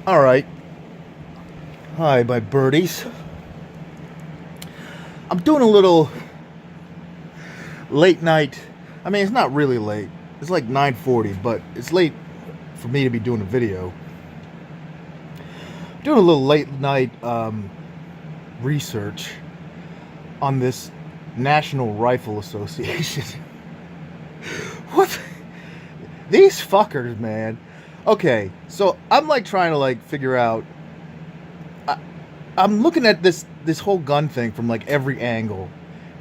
All right. Hi, my birdies. I'm doing a little late night. I mean, it's not really late. It's like 9:40, but it's late for me to be doing a video. Doing a little late night research on this National Rifle Association. What? These fuckers, man. Okay, so I'm like trying to like figure out. I, I'm looking at this whole gun thing from like every angle,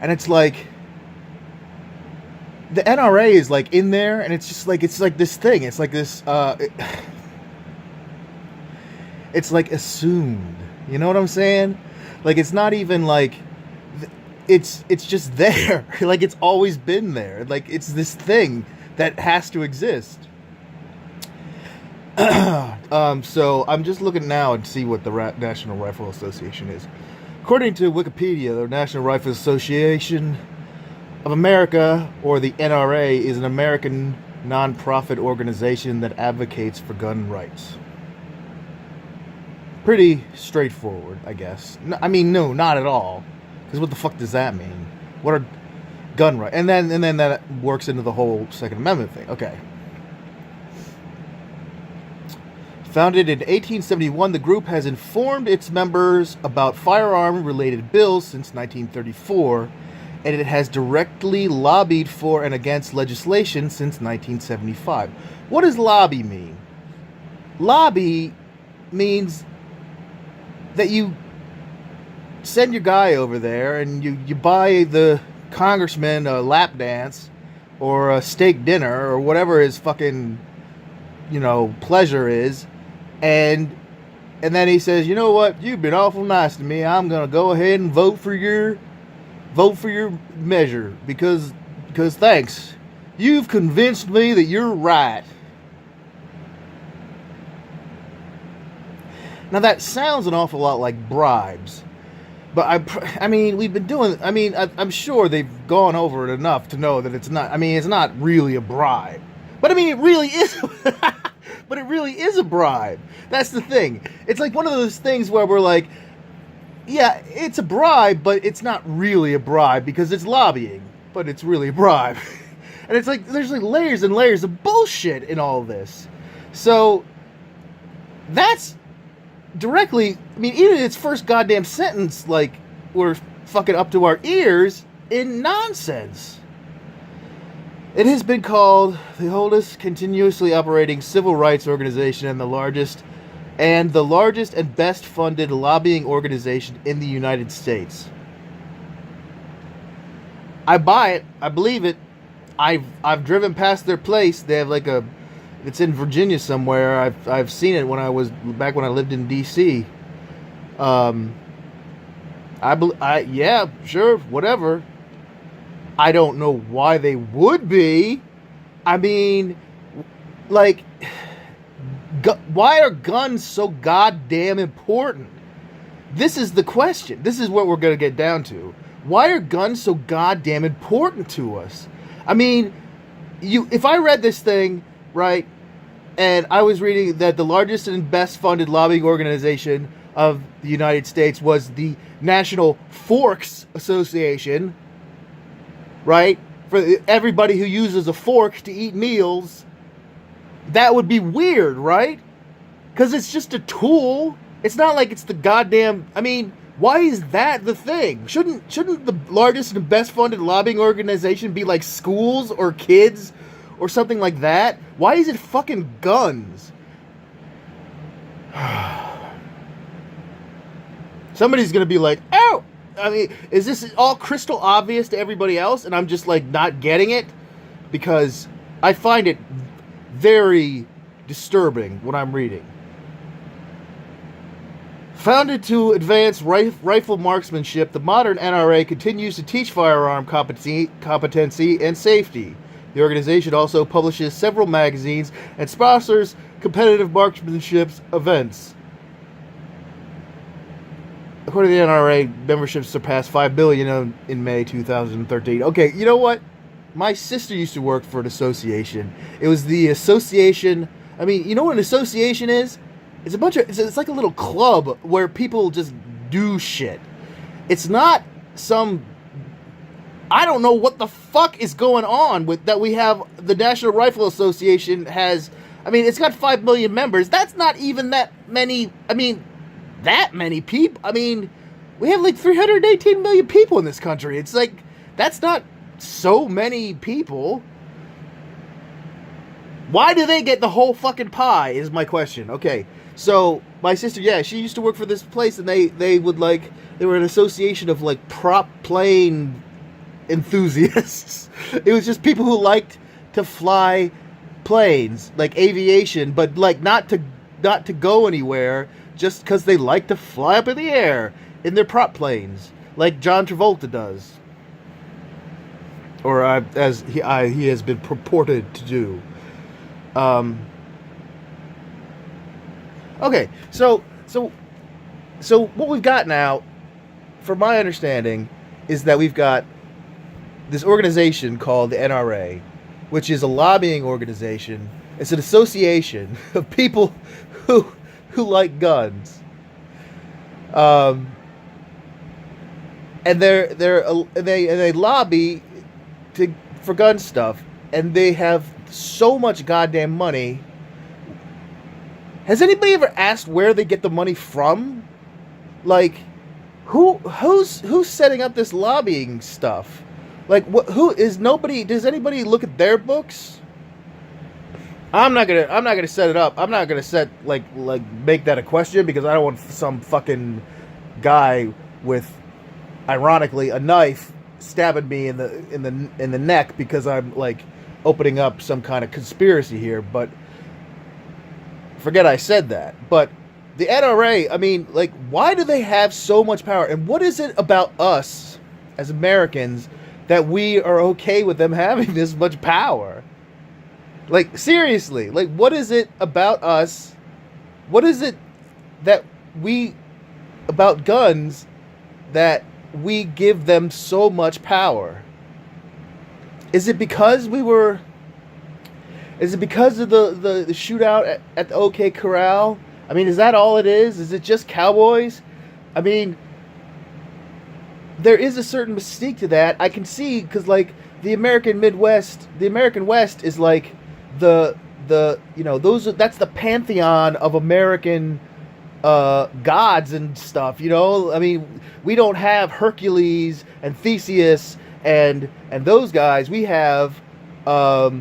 and it's like the NRA is like in there, and it's like this thing. It's like this. It's like assumed. You know what I'm saying? Like it's not even like it's just there. Like it's always been there. Like it's this thing that has to exist. So I'm just looking now and see what the National Rifle Association is. According to Wikipedia, the National Rifle Association of America, or the NRA, is an American non-profit organization that advocates for gun rights. Pretty straightforward, I guess. I mean, no, not at all. Because what the fuck does that mean? What are gun rights? And then that works into the whole Second Amendment thing. Okay. Founded in 1871, the group has informed its members about firearm-related bills since 1934, and it has directly lobbied for and against legislation since 1975. What does lobby mean? Lobby means that you send your guy over there and you buy the congressman a lap dance or a steak dinner or whatever his fucking, pleasure is. And then he says, you know what, you've been awful nice to me. I'm gonna go ahead and vote for your measure because thanks. You've convinced me that you're right. Now that sounds an awful lot like bribes, but I mean, we've been doing. I mean, I'm sure they've gone over it enough to know that it's not. I mean, it's not really a bribe, but I mean, it really is. But it really is a bribe. That's the thing. It's like one of those things where we're like, yeah, it's a bribe, but it's not really a bribe because it's lobbying, but it's really a bribe. And it's like there's like layers and layers of bullshit in all this. So that's directly, I mean, even in its first goddamn sentence, like, we're fucking up to our ears in nonsense. It has been called the oldest continuously operating civil rights organization and the largest and best funded lobbying organization in the United States. I buy it. I believe it. I've driven past their place. They have like it's in Virginia somewhere. I've seen it when I lived in D.C. Yeah, sure, whatever. I don't know why they would be. I mean, like, why are guns so goddamn important? This is the question. This is what we're going to get down to. Why are guns so goddamn important to us? I mean, if I read this thing, right, and I was reading that the largest and best funded lobbying organization of the United States was the National Forks Association, right? For everybody who uses a fork to eat meals, that would be weird, right? Because it's just a tool. It's not like it's the goddamn. I mean, why is that the thing? Shouldn't the largest and best funded lobbying organization be like schools or kids or something like that? Why is it fucking guns? Somebody's gonna be like, oh. I mean, is this all crystal obvious to everybody else and I'm just like not getting it? Because I find it very disturbing when I'm reading. Founded to advance rifle marksmanship, the modern NRA continues to teach firearm competency and safety. The organization also publishes several magazines and sponsors competitive marksmanship events. According to the NRA, membership surpassed 5 billion in May 2013. Okay, you know what? My sister used to work for an association. It was the association. I mean, you know what an association is? It's a bunch of it's like a little club where people just do shit. It's not some I don't know what the fuck is going on with that we have the National Rifle Association has I mean it's got 5 million members. That's not even that many that many people. I mean we have like 318 million people in this country. It's like that's not so many people. Why do they get the whole fucking pie is my question. Okay. So my sister, yeah, she used to work for this place, and they would like they were an association of like prop plane enthusiasts. It was just people who liked to fly planes, like aviation, but like not to go anywhere, just because they like to fly up in the air in their prop planes, like John Travolta does, or as he has been purported to do. Okay, so what we've got now, from my understanding, is that we've got this organization called the NRA, which is a lobbying organization. It's an association of people who like guns. And they lobby for gun stuff, and they have so much goddamn money. Has anybody ever asked where they get the money from? Like, who's setting up this lobbying stuff? Like, who is nobody? Does anybody look at their books? I'm not gonna set it up. I'm not gonna set like make that a question, because I don't want some fucking guy with, ironically, a knife stabbing me in the neck because I'm like opening up some kind of conspiracy here. But forget I said that. But the NRA, I mean, like, why do they have so much power? And what is it about us as Americans that we are okay with them having this much power? Like, seriously, like, what is it about us? What is it that about guns that we give them so much power? Is it because of the shootout at the OK Corral? I mean, is that all it is? Is it just cowboys? I mean, there is a certain mystique to that. I can see, because like the American Midwest, the American West is like the that's the pantheon of American gods and stuff. I mean, we don't have Hercules and Theseus and those guys. We have Doc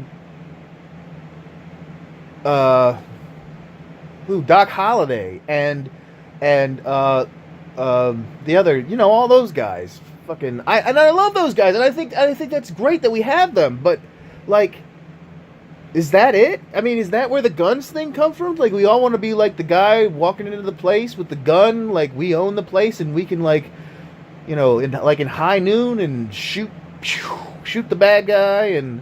Holliday and the other, all those guys. Fucking, I love those guys, and I think that's great that we have them. But like, is that it? I mean, is that where the guns thing comes from? Like, we all want to be like the guy walking into the place with the gun, like we own the place and we can like, in high noon and shoot the bad guy and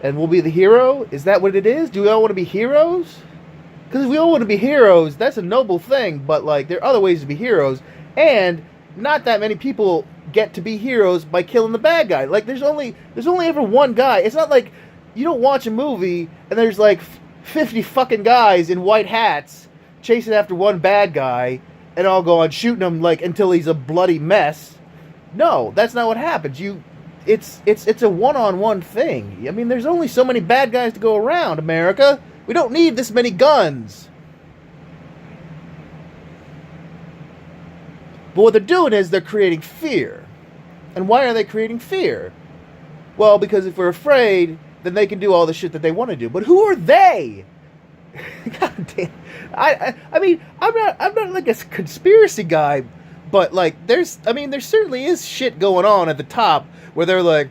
we'll be the hero? Is that what it is? Do we all want to be heroes? Because if we all want to be heroes, that's a noble thing, but like there are other ways to be heroes, and not that many people get to be heroes by killing the bad guy. Like there's only ever one guy. It's not like you don't watch a movie and there's like 50 fucking guys in white hats chasing after one bad guy and all go on shooting him like until he's a bloody mess. No, that's not what happens. It's a one-on-one thing. I mean, there's only so many bad guys to go around, America. We don't need this many guns. But what they're doing is they're creating fear. And why are they creating fear? Well, because if we're afraid, then they can do all the shit that they want to do. But who are they? God damn. I mean, I'm not like a conspiracy guy, but like there certainly is shit going on at the top where they're like,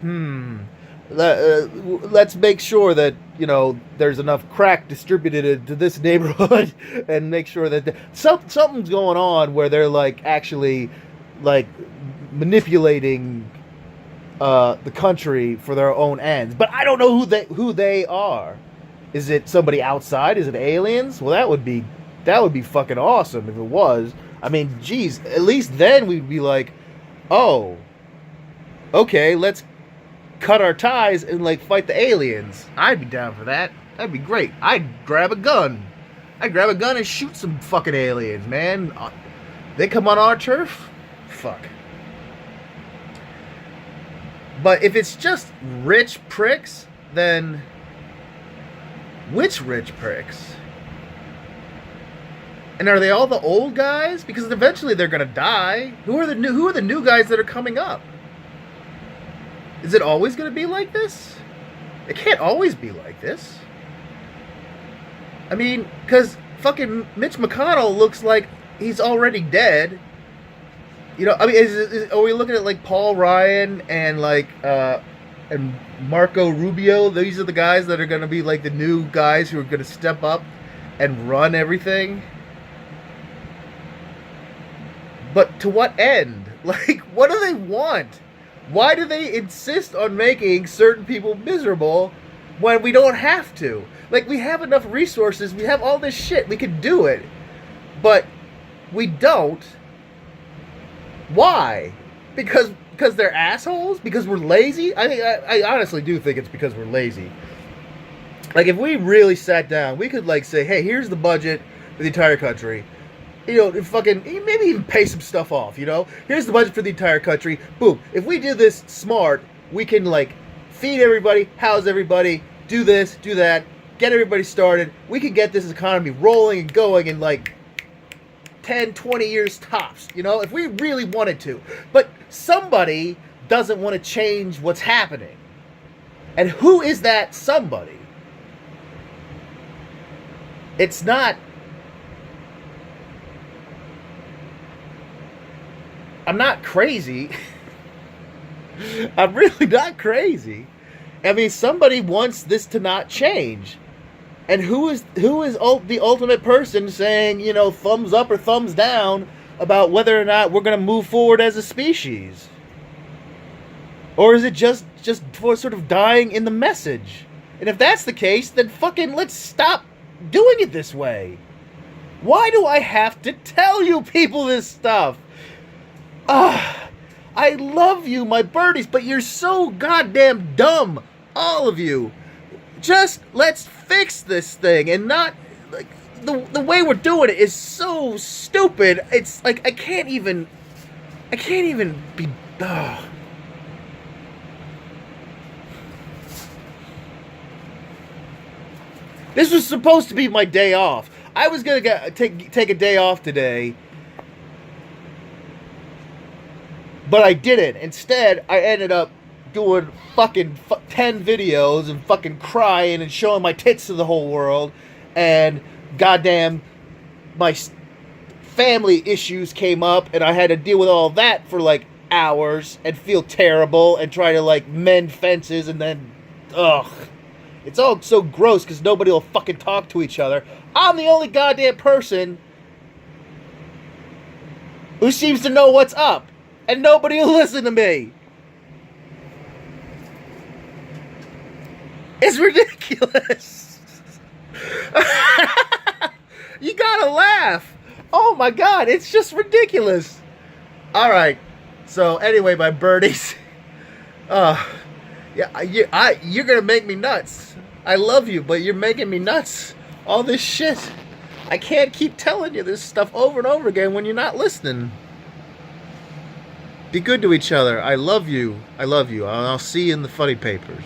let's make sure that there's enough crack distributed to this neighborhood, and make sure that something's going on where they're like actually like manipulating the country for their own ends. But I don't know who they are. Is it somebody outside? Is it aliens? Well, that would be fucking awesome if it was. I mean, geez, at least then we'd be like, oh, okay, let's cut our ties and like fight the aliens. I'd be down for that. That'd be great. I'd grab a gun. I grab a gun and shoot some fucking aliens, man. They come on our turf? Fuck. But if it's just rich pricks, then which rich pricks? And are they all the old guys? Because eventually they're gonna die. Who are the new guys that are coming up? Is it always gonna be like this? It can't always be like this. I mean, because fucking Mitch McConnell looks like he's already dead. You know, I mean, are we looking at like Paul Ryan and like and Marco Rubio? These are the guys that are going to be like the new guys who are going to step up and run everything. But to what end? Like, what do they want? Why do they insist on making certain people miserable when we don't have to? Like, we have enough resources, we have all this shit, we could do it. But we don't. Why? Because they're assholes? Because we're lazy? I honestly do think it's because we're lazy. Like, if we really sat down, we could, like, say, hey, here's the budget for the entire country. You know, fucking, maybe even pay some stuff off, you know? Here's the budget for the entire country. Boom. If we do this smart, we can, like, feed everybody, house everybody, do this, do that, get everybody started. We can get this economy rolling and going in, like, 10, 20 years tops, you know? If we really wanted to. But somebody doesn't want to change what's happening. And who is that somebody? It's not... I'm not crazy. I'm really not crazy. I mean, somebody wants this to not change. And who is the ultimate person saying, you know, thumbs up or thumbs down about whether or not we're going to move forward as a species? Or is it just for sort of dying in the message? And if that's the case, then fucking let's stop doing it this way. Why do I have to tell you people this stuff? I love you, my birdies, but you're so goddamn dumb, all of you. Just let's fix this thing and not, like, the way we're doing it is so stupid. It's like I can't even be. This was supposed to be my day off. I was gonna take a day off today. But I didn't. Instead, I ended up doing fucking 10 videos and fucking crying and showing my tits to the whole world. And goddamn, my family issues came up and I had to deal with all that for like hours and feel terrible and try to like mend fences and then, ugh. It's all so gross because nobody will fucking talk to each other. I'm the only goddamn person who seems to know what's up. And nobody will listen to me. It's ridiculous. You gotta laugh. Oh my god, it's just ridiculous. Alright. So anyway, my birdies. You're gonna make me nuts. I love you, but you're making me nuts. All this shit. I can't keep telling you this stuff over and over again when you're not listening. Be good to each other. I love you. I love you. I'll see you in the funny papers.